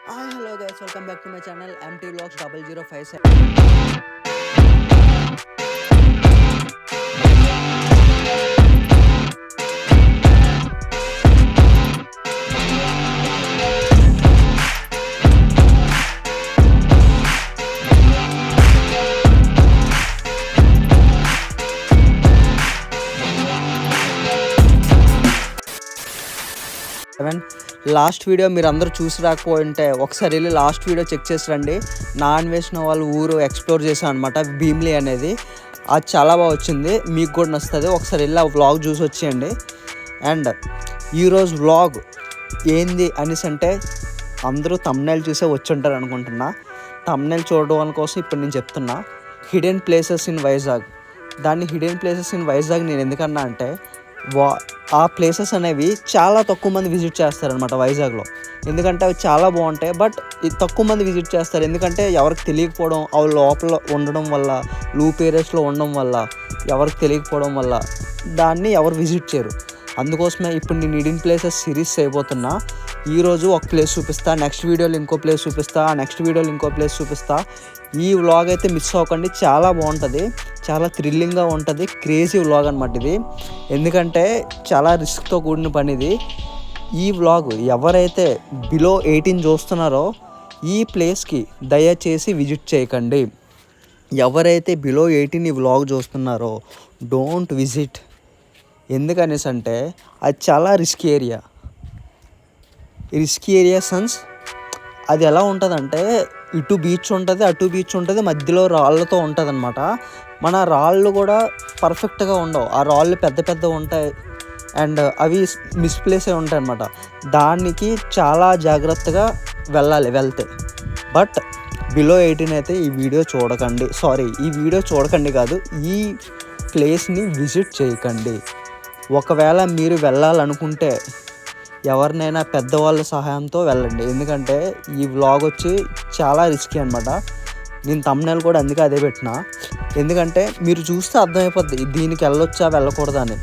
Hi, hello guys, welcome back to my channel MT Vlogs 0057. Last video మీరు అందరూ చూసి రాకపోయింటే ఒకసారి వెళ్ళి లాస్ట్ వీడియో చెక్ చేసి రండి. నా అన్వేషణ వాళ్ళు ఊరు ఎక్స్ప్లోర్ చేసాం అనమాట, భీమ్లీ అనేది. అది చాలా బాగా వచ్చింది, మీకు కూడా నచ్చుతుంది. ఒకసారి వెళ్ళి ఆ వ్లాగ్ చూసి వచ్చేయండి. అండ్ ఈరోజు వ్లాగ్ ఏంది అనేసి అంటే అందరూ థంబ్నైల్ చూసే వచ్చి ఉంటారు అనుకుంటున్నా. థంబ్నైల్ చూడడం కోసం ఇప్పుడు నేను చెప్తున్నా, హిడెన్ ప్లేసెస్ ఇన్ వైజాగ్. దాన్ని హిడెన్ ప్లేసెస్ ఇన్ వైజాగ్ నేను ఎందుకన్నా అంటే ఆ ప్లేసెస్ అనేవి చాలా తక్కువ మంది విజిట్ చేస్తారనమాట వైజాగ్లో. ఎందుకంటే అవి చాలా బాగుంటాయి, బట్ తక్కువ మంది విజిట్ చేస్తారు. ఎందుకంటే ఎవరికి తెలియకపోవడం, అవి లోపల ఉండడం వల్ల, లూప్ ఏరియాస్లో ఉండడం వల్ల, ఎవరికి తెలియకపోవడం వల్ల దాన్ని ఎవరు విజిట్ చేయరు. అందుకోసమే ఇప్పుడు నేను హిడెన్ ప్లేసెస్ సిరీస్ అయిపోతున్నా. ఈరోజు ఒక ప్లేస్ చూపిస్తా, నెక్స్ట్ వీడియోలో ఇంకో ప్లేస్ చూపిస్తా, నెక్స్ట్ వీడియోలో ఇంకో ప్లేస్ చూపిస్తా. ఈ వ్లాగ్ అయితే మిస్ అవ్వకండి, చాలా బాగుంటుంది, చాలా థ్రిల్లింగ్గా ఉంటుంది. క్రేజీ వ్లాగ్ అనమాట ఇది. ఎందుకంటే చాలా రిస్క్తో కూడిన పని ఇది. ఈ వ్లాగ్ ఎవరైతే బిలో 18 చూస్తున్నారో ఈ ప్లేస్కి దయచేసి విజిట్ చేయకండి. ఎవరైతే బిలో 18 ఈ వ్లాగ్ చూస్తున్నారో డోంట్ విజిట్. ఎందుకనేసి అంటే అది చాలా రిస్కీ ఏరియా సన్స్. అది ఎలా ఉంటుందంటే ఇటు బీచ్ ఉంటుంది, అటు బీచ్ ఉంటుంది, మధ్యలో రాళ్ళతో ఉంటుంది అనమాట. మన రాళ్ళు కూడా పర్ఫెక్ట్గా ఉండవు, ఆ రాళ్ళు పెద్ద ఉంటాయి అండ్ అవి మిస్ప్లేస్ అయి ఉంటాయి అనమాట. దానికి చాలా జాగ్రత్తగా వెళ్తే. బట్ బిలో 18 అయితే ఈ వీడియో చూడకండి కాదు, ఈ ప్లేస్ని విజిట్ చేయకండి. ఒకవేళ మీరు వెళ్ళాలనుకుంటే ఎవరినైనా పెద్దవాళ్ళ సహాయంతో వెళ్ళండి. ఎందుకంటే ఈ వ్లాగ్ వచ్చి చాలా రిస్కీ అనమాట. నేను థంబ్నైల్ కూడా అందుకే అదే పెట్టిన. ఎందుకంటే మీరు చూస్తే అర్థమైపోద్ది దీనికి వెళ్ళొచ్చా వెళ్ళకూడదా అని.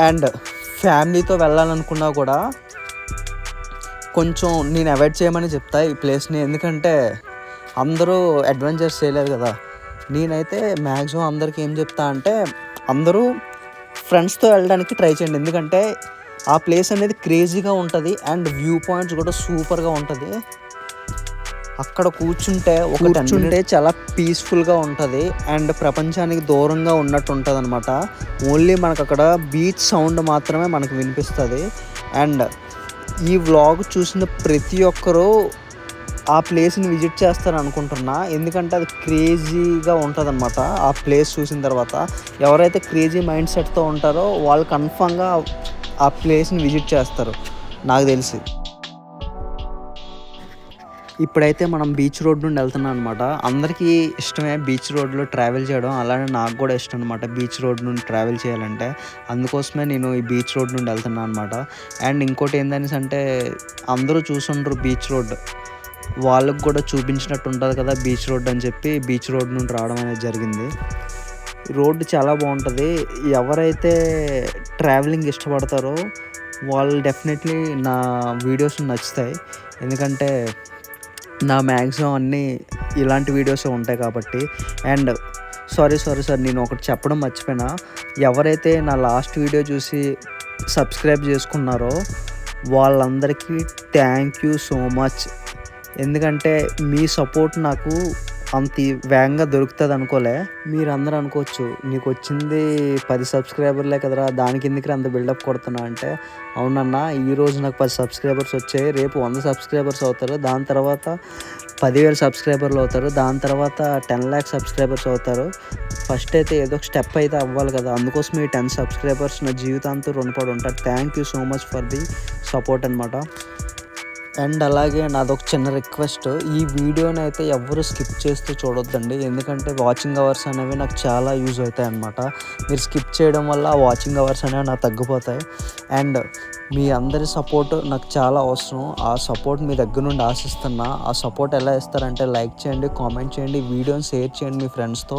అండ్ ఫ్యామిలీతో వెళ్ళాలనుకున్నా కూడా కొంచెం నేను అవాయిడ్ చేయమని చెప్తా ఈ ప్లేస్ని. ఎందుకంటే అందరూ అడ్వెంచర్స్ చేయలేరు కదా. నేనైతే మ్యాక్సిమం అందరికీ ఏం చెప్తా అంటే అందరూ ఫ్రెండ్స్తో వెళ్ళడానికి ట్రై చేయండి. ఎందుకంటే ఆ ప్లేస్ అనేది క్రేజీగా ఉంటుంది అండ్ వ్యూ పాయింట్స్ కూడా సూపర్గా ఉంటుంది. అక్కడ కూర్చుంటే చాలా పీస్ఫుల్గా ఉంటుంది అండ్ ప్రపంచానికి దూరంగా ఉన్నట్టు ఉంటుంది అనమాట. ఓన్లీ మనకు అక్కడ బీచ్ సౌండ్ మాత్రమే మనకు వినిపిస్తుంది. అండ్ ఈ వ్లాగ్ చూసిన ప్రతి ఒక్కరూ ఆ ప్లేస్ని విజిట్ చేస్తారు అనుకుంటున్నా. ఎందుకంటే అది క్రేజీగా ఉంటుంది అనమాట. ఆ ప్లేస్ చూసిన తర్వాత ఎవరైతే క్రేజీ మైండ్ సెట్తో ఉంటారో వాళ్ళు కన్ఫామ్గా ఆ ప్లేస్ని విజిట్ చేస్తారు నాకు తెలిసి. ఇప్పుడైతే మనం బీచ్ రోడ్ నుండి వెళ్తున్నాం అనమాట. అందరికీ ఇష్టమే బీచ్ రోడ్లో ట్రావెల్ చేయడం, అలానే నాకు కూడా ఇష్టం అనమాట బీచ్ రోడ్ నుండి ట్రావెల్ చేయాలంటే. అందుకోసమే నేను ఈ బీచ్ రోడ్ నుండి వెళ్తున్నాను అనమాట. అండ్ ఇంకోటి ఏంటనేసి అంటే అందరూ చూసుండ్రు బీచ్ రోడ్, వాళ్ళకు కూడా చూపించినట్టు ఉంటుంది కదా బీచ్ రోడ్ అని చెప్పి బీచ్ రోడ్ నుండి రావడం అనేది జరిగింది. రోడ్డు చాలా బాగుంటుంది. ఎవరైతే ట్రావెలింగ్ ఇష్టపడతారో వాళ్ళు డెఫినెట్లీ నా వీడియోస్ నచ్చుతాయి. ఎందుకంటే నా మ్యాక్సిమం అన్నీ ఇలాంటి వీడియోసే ఉంటాయి కాబట్టి. అండ్ సారీ నేను ఒకటి చెప్పడం మర్చిపోయినా. ఎవరైతే నా లాస్ట్ వీడియో చూసి సబ్స్క్రైబ్ చేసుకున్నారో వాళ్ళందరికీ థ్యాంక్ యూ సో మచ్. ఎందుకంటే మీ సపోర్ట్ నాకు అంత వేగంగా దొరుకుతుంది అనుకోలే. మీరు అందరూ అనుకోవచ్చు నీకు వచ్చింది 10 సబ్స్క్రైబర్లే కదరా, దానికి ఎందుకు అంత బిల్డప్ కొడుతున్నా అంటే, అవునన్నా ఈరోజు నాకు 10 సబ్స్క్రైబర్స్ వచ్చాయి, రేపు 100 సబ్స్క్రైబర్స్ అవుతారు, దాని తర్వాత 10,000 సబ్స్క్రైబర్లు అవుతారు, దాని తర్వాత 10 lakhs సబ్స్క్రైబర్స్ అవుతారు. ఫస్ట్ అయితే ఏదో ఒక స్టెప్ అయితే అవ్వాలి కదా. అందుకోసం ఈ 10 సబ్స్క్రైబర్స్ నా జీవితాంతం రుణపడి ఉంటారు. Thank you so much for the support అనమాట. అండ్ అలాగే నాదొక చిన్న రిక్వెస్ట్, ఈ వీడియోని అయితే ఎవరు స్కిప్ చేస్తూ చూడొద్దండి. ఎందుకంటే వాచింగ్ అవర్స్ అనేవి నాకు చాలా యూజ్ అవుతాయి అన్నమాట. మీరు స్కిప్ చేయడం వల్ల ఆ వాచింగ్ అవర్స్ అనేవి నాకు తగ్గిపోతాయి. అండ్ మీ అందరి సపోర్ట్ నాకు చాలా అవసరం. ఆ సపోర్ట్ మీ దగ్గర నుండి ఆశిస్తున్నా. ఆ సపోర్ట్ ఎలా ఇస్తారంటే లైక్ చేయండి, కామెంట్ చేయండి, వీడియోని షేర్ చేయండి మీ ఫ్రెండ్స్తో,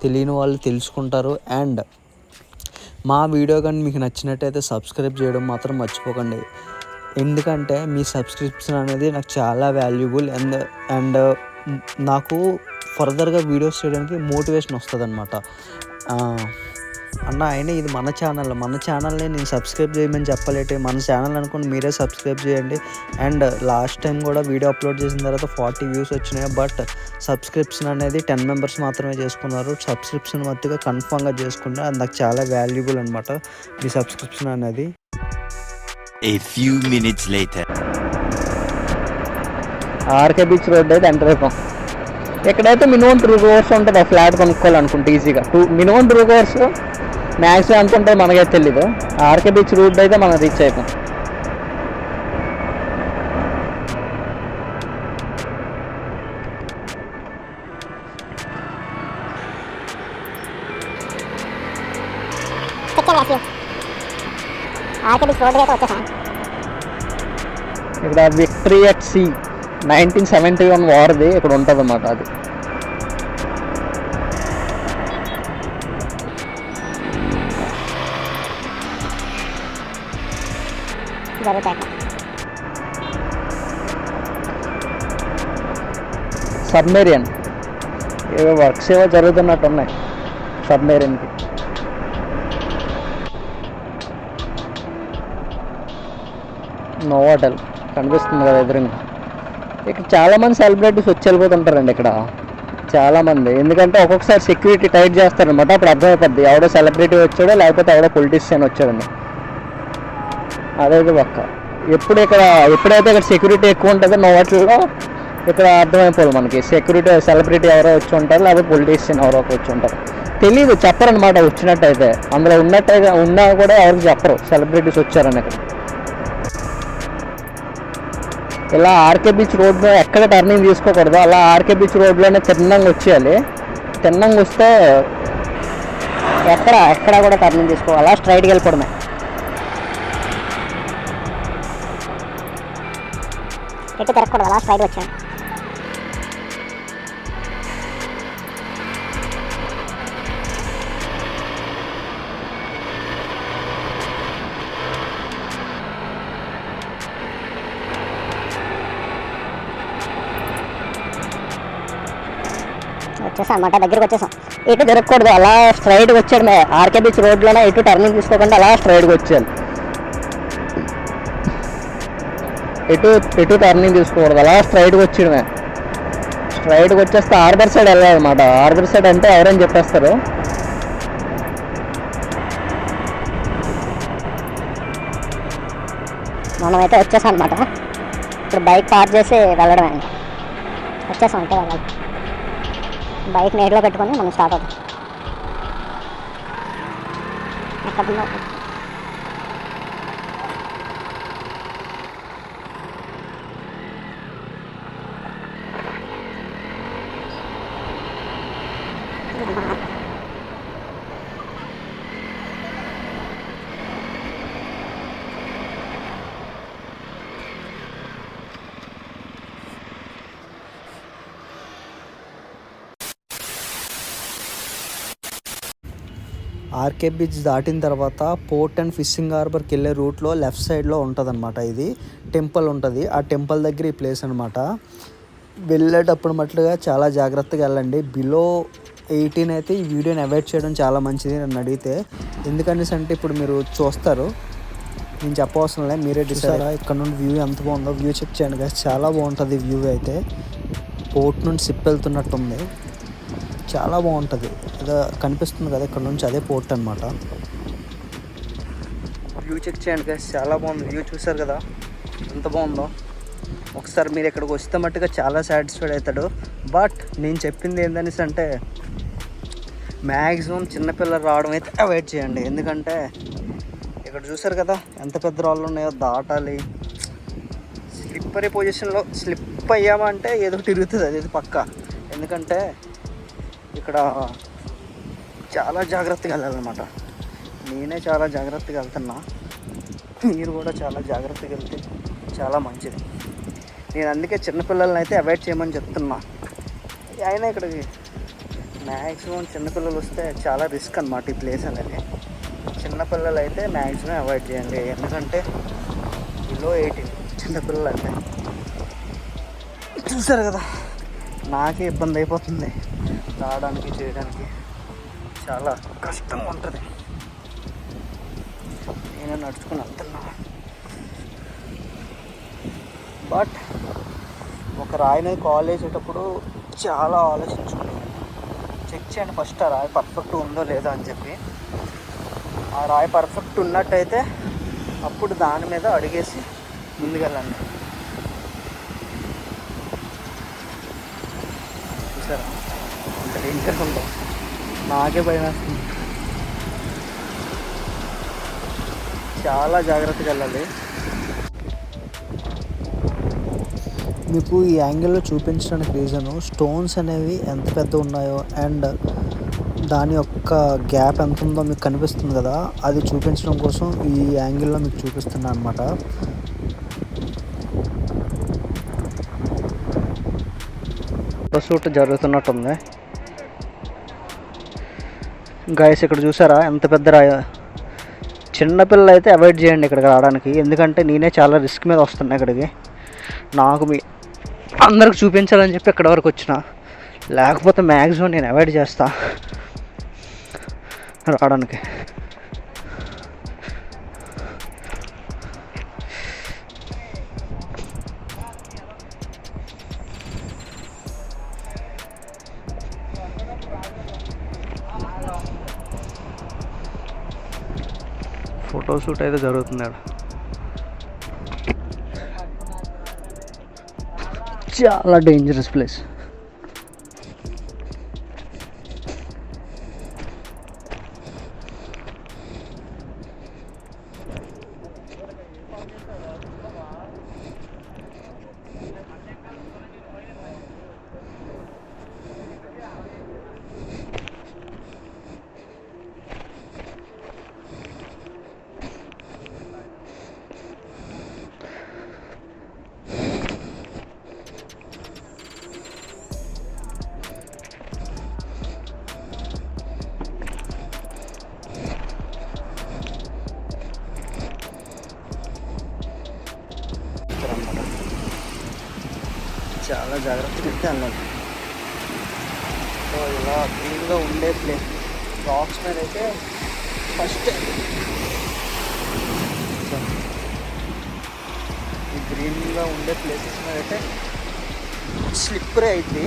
తెలియని వాళ్ళు తెలుసుకుంటారు. అండ్ మా వీడియో కానీ మీకు నచ్చినట్టయితే సబ్స్క్రైబ్ చేయడం మాత్రం మర్చిపోకండి. ఎందుకంటే మీ సబ్స్క్రిప్షన్ అనేది నాకు చాలా వాల్యుబుల్ అండ్ నాకు ఫర్దర్గా వీడియోస్ చేయడానికి మోటివేషన్ వస్తుందన్నమాట. అన్న అయినా ఇది మన ఛానల్ని నేను సబ్స్క్రైబ్ చేయమని చెప్పలేటే, మన ఛానల్ అనుకుని మీరే సబ్స్క్రైబ్ చేయండి. అండ్ లాస్ట్ టైం కూడా వీడియో అప్లోడ్ చేసిన తర్వాత 40 వ్యూస్ వచ్చినాయి. బట్ సబ్స్క్రిప్షన్ అనేది 10 మెంబర్స్ మాత్రమే చేసుకున్నారు. సబ్స్క్రిప్షన్ మట్టుగా కన్ఫామ్గా చేసుకున్నారు. అది నాకు చాలా వాల్యుబుల్ అనమాట మీ సబ్స్క్రిప్షన్ అనేది. A few minutes later. RK beach road అయితే ఎంటర్ అయిపోయాం. ఇక్కడైతే మినిమం 2 crores ఉంటుంది ఆ ఫ్లాట్ కొనుక్కోవాలనుకుంటే ఈజీగా. మినిమం 2 crores మ్యాక్సిమం ఎంత ఉంటుంది మనకైతే తెలీదు. ఆర్కే బీచ్ రోడ్ అయితే మనం రీచ్ అయిపోయాం. ఇక్కడ విక్టరీ అట్ సీ 1971 వార్ది ఇక్కడ ఉంటుంది అన్నమాట. అది సబ్మెరియన్ ఏవో వర్క్స్ ఏవో జరుగుతున్నట్టు ఉన్నాయి సబ్మెరియన్కి. నోవాటెల్ కనిపిస్తుంది కదా ఎదురుగా. ఇక్కడ చాలామంది సెలబ్రిటీస్ వచ్చి వెళ్ళిపోతుంటారండి ఇక్కడ చాలామంది. ఎందుకంటే ఒక్కొక్కసారి సెక్యూరిటీ టైట్ చేస్తారనమాట. అప్పుడు అర్థమైపోద్ది ఎవడో సెలబ్రిటీ వచ్చాడో లేకపోతే ఎవడో పొలిటీషియన్ వచ్చాడండి. అదైతే పక్క ఎప్పుడైతే ఇక్కడ సెక్యూరిటీ ఎక్కువ ఉంటుందో నోవాటెల్లో ఇక్కడ అర్థమైపోదు మనకి సెక్యూరిటీ సెలబ్రిటీ ఎవరో వచ్చి ఉంటారు లేకపోతే పొలిటీషియన్ ఎవరో వచ్చి ఉంటారు. తెలీదు, చెప్పరనమాట వచ్చినట్టయితే. అందులో ఉన్నట్టయితే ఉన్నా కూడా ఎవరికి చెప్పరు సెలబ్రిటీస్ వచ్చారని. ఇక్కడ ఇలా ఆర్కే బీచ్ రోడ్లో ఎక్కడ టర్నింగ్ తీసుకోకూడదు. అలా ఆర్కే బీచ్ రోడ్లోనే తిన్నంగా వచ్చేయాలి. తిన్నంగా వస్తే ఎక్కడ కూడా టర్నింగ్ తీసుకోవాలి. అలా స్ట్రైట్కి వెళ్ళిపోవడమే. ఎటు తిరగకూడదు, అలా స్ట్రైట్ వచ్చాను. వచ్చేసాం అన్నమాట, దగ్గరికి వచ్చేసాం. ఎటు తిరగకూడదు, అలా స్ట్రైట్గా వచ్చాడు. ఆర్కే బీచ్ రోడ్లోనే ఎటు టర్నింగ్ తీసుకోకుండా అలా స్ట్రైట్గా వచ్చేయాలి. ఎటు టర్నింగ్ తీసుకోకూడదు, అలా స్ట్రైట్గా వచ్చేయడమే. స్ట్రైట్గా వచ్చేస్తే హార్బర్ సైడ్ వెళ్ళాలన్నమాట. హార్బర్ సైడ్ అంటే ఎవరైనా చెప్పేస్తారు. మనమైతే వచ్చేసాం అనమాట. ఇప్పుడు బైక్ పార్క్ చేసి వెళ్ళడమే. వచ్చేసాం అంటే వెళ్ళాలి. బైక్ నీటిలో పెట్టుకొని మనం స్టార్ట్ అవుతాం. ఎక్కడ ఆర్కే బీచ్ దాటిన తర్వాత పోర్ట్ అండ్ ఫిషింగ్ హార్బర్కి వెళ్ళే రూట్లో లెఫ్ట్ సైడ్లో ఉంటుంది అనమాట. ఇది టెంపుల్ ఉంటుంది. ఆ టెంపుల్ దగ్గర ఈ ప్లేస్ అనమాట. వెళ్ళేటప్పుడు మట్లుగా చాలా జాగ్రత్తగా వెళ్ళండి. బిలో 18 అయితే ఈ వీడియోని అవాయిడ్ చేయడం చాలా మంచిది నన్ను అడిగితే. ఎందుకనేసి అంటే ఇప్పుడు మీరు చూస్తారు, నేను చెప్పవసరం లేదు, మీరే డిసైడ్. ఇక్కడ నుండి వ్యూ ఎంత బాగుందో వ్యూ చెక్ చేయండి కదా, చాలా బాగుంటుంది వ్యూ అయితే. పోర్ట్ నుండి షిప్ వెళ్తున్నట్టుంది, చాలా బాగుంటుంది. అదే కనిపిస్తుంది కదా ఇక్కడ నుంచి, అదే పోర్ట్ అనమాట. వ్యూ చెక్ చేయండి కదా, చాలా బాగుంది వ్యూ. చూసారు కదా ఎంత బాగుందో. ఒకసారి మీరు ఇక్కడికి వస్తే మట్టుగా చాలా సాటిస్ఫైడ్ అవుతాడు. బట్ నేను చెప్పింది ఏంటనేసి అంటే మ్యాక్సిమం చిన్నపిల్లలు రావడం అయితే అవాయిడ్ చేయండి. ఎందుకంటే ఇక్కడ చూసారు కదా ఎంత పెద్ద రాళ్ళు ఉన్నాయో, దాటాలి. స్లిప్పరీ పొజిషన్లో స్లిప్ అయ్యామంటే ఏదో తిరుగుతుంది, అది పక్క. ఎందుకంటే ఇక్కడ చాలా జాగ్రత్తగా వెళ్ళాలన్నమాట. నేనే చాలా జాగ్రత్తగా వెళ్తున్నా, మీరు కూడా చాలా జాగ్రత్తగా వెళ్తే చాలా మంచిది. నేను అందుకే చిన్నపిల్లలని అయితే అవాయిడ్ చేయమని చెప్తున్నా. అయినా ఇక్కడికి మ్యాక్సిమం చిన్నపిల్లలు వస్తే చాలా రిస్క్ అన్నమాట ఈ ప్లేస్ అనేది. చిన్నపిల్లలు అయితే మ్యాక్సిమం అవాయిడ్ చేయండి. ఎందుకంటే బిలో 18 చిన్నపిల్లలు అంటే చూసారు కదా, నాకే ఇబ్బంది అయిపోతుంది రావడానికి చేయడానికి, చాలా కష్టంగా ఉంటుంది. నేనే నడుచుకుని వెళ్తున్నా. బట్ ఒక రాయి మీద కాల్ వేసేటప్పుడు చాలా ఆలోచించుకుని చెక్ చేయండి ఫస్ట్ ఆ రాయి పర్ఫెక్ట్ ఉందో లేదో అని చెప్పి. ఆ రాయి పర్ఫెక్ట్ ఉన్నట్టయితే అప్పుడు దాని మీద అడిగేసి ముందుకెళ్ళండి. చూసారా అంత డేంజర్ ఉందో, నాకే భయం వేస్తుంది. చాలా జాగ్రత్తగా వెళ్ళాలి. మీకు ఈ యాంగిల్లో చూపించడానికి రీజను స్టోన్స్ అనేవి ఎంత పెద్ద ఉన్నాయో అండ్ దాని యొక్క గ్యాప్ ఎంత ఉందో మీకు కనిపిస్తుంది కదా, అది చూపించడం కోసం ఈ యాంగిల్లో మీకు చూపిస్తున్నాను అనమాట. ఫోటోషూట్ జరుగుతున్నట్టుంది గాయస్. ఇక్కడ చూసారా ఎంత పెద్ద రాయ. చిన్నపిల్లలు అయితే అవాయిడ్ చేయండి ఇక్కడికి రావడానికి, ఎందుకంటే నేనే చాలా రిస్క్ మీద వస్తున్నా ఇక్కడికి. నాకు అందరికి చూపించాలని చెప్పి ఇక్కడ వరకు వచ్చిన, లేకపోతే మ్యాక్సిమం నేను అవాయిడ్ చేస్తా రావడానికి. ఫోటోషూట్ అయితే జరుగుతుంది. చాలా డేంజరస్ ప్లేస్. చాలా జాగ్రత్తగా అయితే వెళ్ళాలి. సో ఇలా గ్రీన్గా ఉండే ప్లేస్ రాక్స్ మీద అయితే ఫస్ట్ ఈ గ్రీన్గా ఉండే ప్లేసెస్ మీద అయితే స్లిప్పరీ అయితే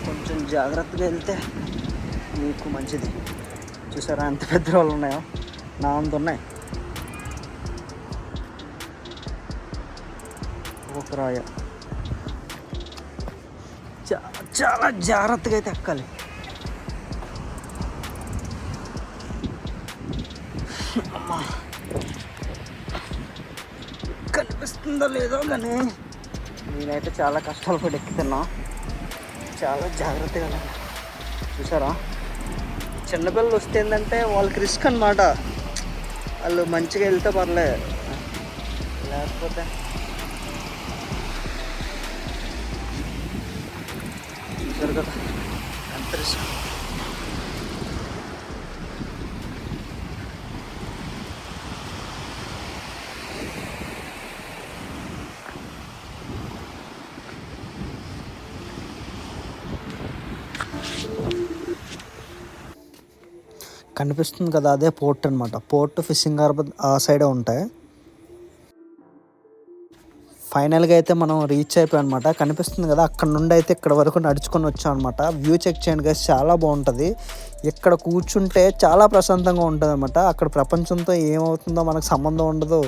కొంచెం జాగ్రత్తగా వెళ్తే మీకు మంచిది. చూసారా ఎంత పెద్ద వాళ్ళు ఉన్నాయో, నా అంత ఉన్నాయి. ఒక రాయ చాలా జాగ్రత్తగా అయితే ఎక్కాలి. అమ్మా కనిపిస్తుందో లేదో కానీ నేనైతే చాలా కష్టాలు పడి ఎక్కుతున్నా. చాలా జాగ్రత్తగా వెళ్ళాలి. చూసారా చిన్నపిల్లలు వస్తే ఏంటంటే వాళ్ళకి రిస్క్ అనమాట. వాళ్ళు మంచిగా వెళ్తే పర్లే, లేకపోతే చూసారు కదా ఎంత రిస్క్. కనిపిస్తుంది కదా అదే పోర్ట్ అనమాట. పోర్ట్ ఫిషింగ్ హార్బర్ ఆ సైడే ఉంటాయి. ఫైనల్గా అయితే మనం రీచ్ అయిపోయాం అనమాట. కనిపిస్తుంది కదా అక్కడ నుండి అయితే ఇక్కడ వరకు నడుచుకొని వచ్చాం అనమాట. వ్యూ చెక్ చేయండి గైస్, చాలా బాగుంటుంది. ఇక్కడ కూర్చుంటే చాలా ప్రశాంతంగా ఉంటుంది అనమాట. అక్కడ ప్రపంచంతో ఏమవుతుందో మనకు సంబంధం ఉండదు,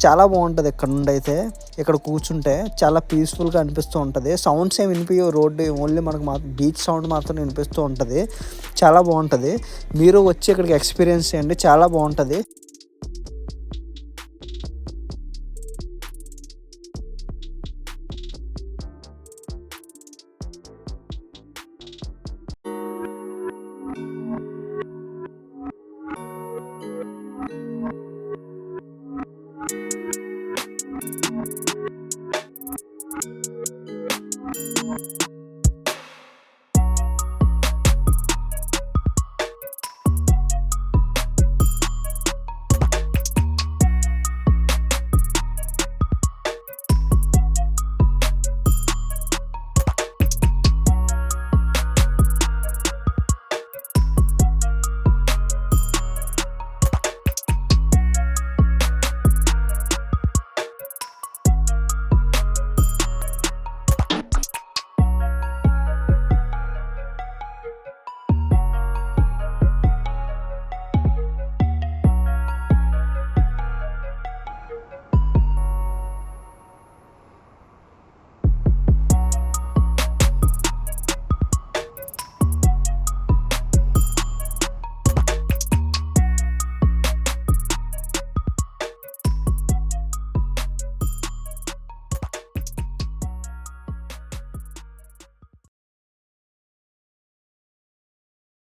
చాలా బాగుంటుంది. ఇక్కడ నుండి అయితే ఇక్కడ కూర్చుంటే చాలా పీస్ఫుల్గా అనిపిస్తూ ఉంటుంది. సౌండ్స్ ఏమి వినిపించవు, రోడ్డు ఓన్లీ మనకు బీచ్ సౌండ్ మాత్రం వినిపిస్తూ ఉంటుంది. చాలా బాగుంటుంది. మీరు వచ్చి ఇక్కడికి ఎక్స్పీరియన్స్ చేయండి, చాలా బాగుంటుంది.